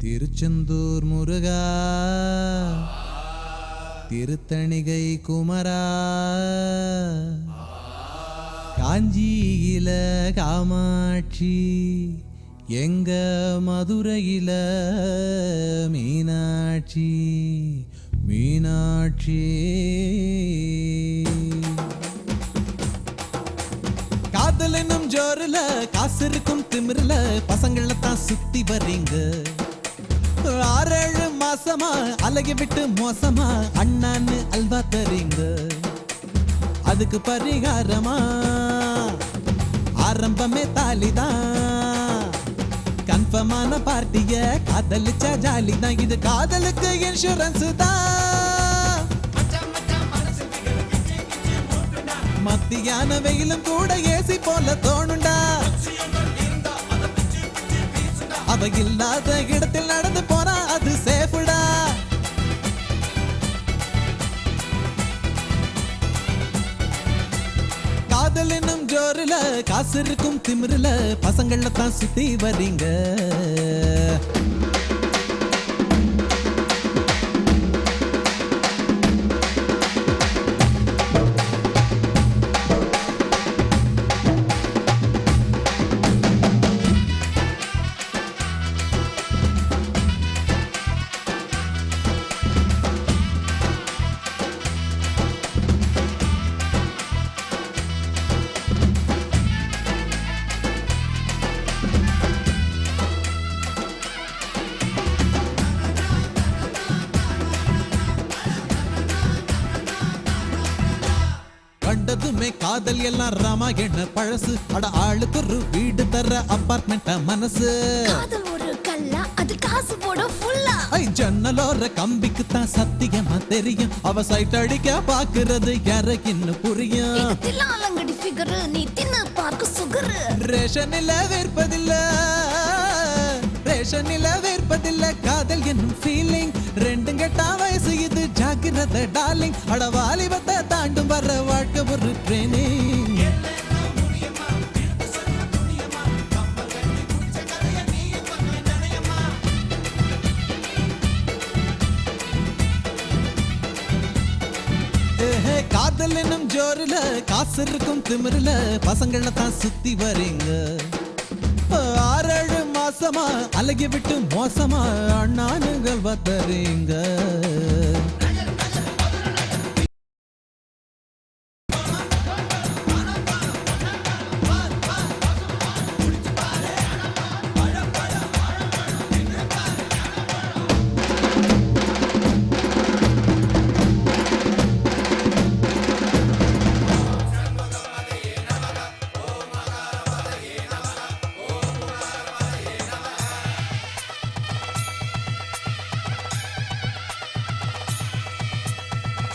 திருச்செந்தூர் முருகா, திருத்தணிகை குமரா, காஞ்சியில காமாட்சி, எங்க மதுரையில மீனாட்சி மீனாட்சி. காதல் என்னும் ஜோருல, காசு இருக்கும் திமிருல, பசங்கள தான் சுத்தி வர்றீங்க. 6-7 மாசமா அழகி விட்டு மோசமா அண்ணான்னு அல்வா தரீங்க. அதுக்கு பரிகாரமா ஆரம்பமே தாலிதான். கன்ஃபர்மான பார்ட்டிய காதலிச்சா ஜாலிதான். இது காதலுக்கு இன்சூரன்ஸ் தான். மத்தியான வெயிலும் கூட ஏசி போல தோணுண்டா. அவ இல்லாத இடத்தில் நடந்து போனா அது சேஃபுடா. காதல் என்னும் ஜோருல, காசு இருக்கும் திமிருல, பசங்கள தான் சுத்தி வரீங்க. கண்டதுமே காதல் எல்லாம் ராமாயண பழசு. அட ஆளுக்கு ஒரு வீடு தர அபார்ட்மெண்ட் மனசு. காதல் ஒரு கல்லா, அது காசு போட ஃபுல்லா. ஜன்னலோர கம்பிக்கு தான் சத்தியமா தெரியும். அவ சைட் அடிக்க பாக்குறது யாருக்குன்னு புரியும். தில்லாலங்கடி ஃபிகர், நீ தின்னு பார்க்க சுகர். ரேஷனில வேர்ப்பதில்ல, ரேஷனில வேர்ப்பதில்ல காதல் என்னும் ஃபீலிங். ரெண்டும் கெட்டா வயசு இது, ஜாக்கிரதை டார்லிங். அட வாலிபத்தை தாண்டும் வர்ற வாழ்க்கை ஒரு ட்ரெயினிங். காதல் என்னும் ஜோருல, காசு இருக்கும் திமிருல, பசங்கள தான் சுத்தி வரீங்க. 6-7 மாசமா அழகி விட்டு மோசமா அண்ணானுங்கள் வத்தறீங்க.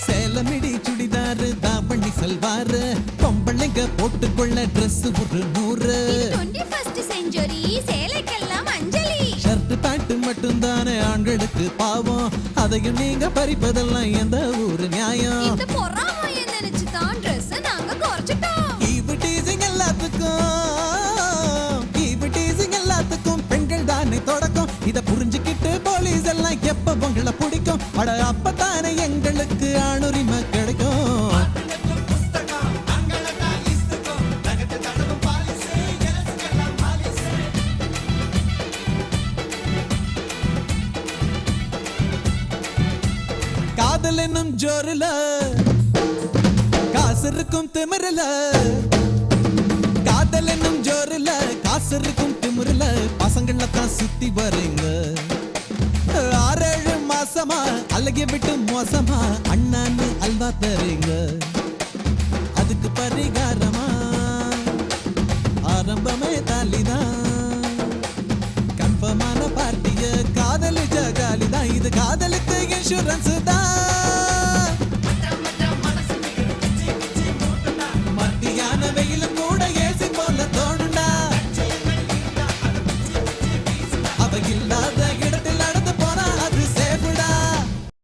சேலமிடி சுடிதாரு, தாவணி சல்வாரு, பொம்பளைங்க போட்டுக்கொள்ள ட்ரெஸ் ஒரு 100. 21st செஞ்சுரி, சேலைக்கெல்லாம் அஞ்சலி. ஷர்ட் பேண்ட் மட்டும் தானே ஆண்களுக்கு பாவம். அதையும் நீங்க பறிப்பதெல்லாம் எந்த ஊரு நியாயம்? இந்த பொறாமைய நினைச்சு தான் ட்ரெஸ் நாங்க குறைச்சிட்டோம். ஈவு டீசிங் எல்லாத்துக்கும் பெண்கள் தானே தொடக்கம். இத புரிஞ்சுக்கிட்டு போலீஸ் எல்லாம் எப்ப உங்களை பிடிக்கும்? அட அப்பதானே எங்களுக்கு ஆணுரிமை கிடைக்கும். காதல் என்னும் ஜோருல, காசு இருக்கும் திமிருல. காதல் என்னும் ஜோருல, காசு இருக்கும் திமிருல, பசங்கள தான் சுத்தி வரீங்க. 6-7 மாசமா அழகி விட்டு மோசமா அண்ணான்னு அல்வா தரீங்க. அதுக்கு பரிகாரமா ஆரம்பமே தாலிதான். கன்ஃபர்மான பார்ட்டிய காதலிச்ச ஜாலிதான். இது காதலுக்கு இன்சூரன்ஸ் தான்.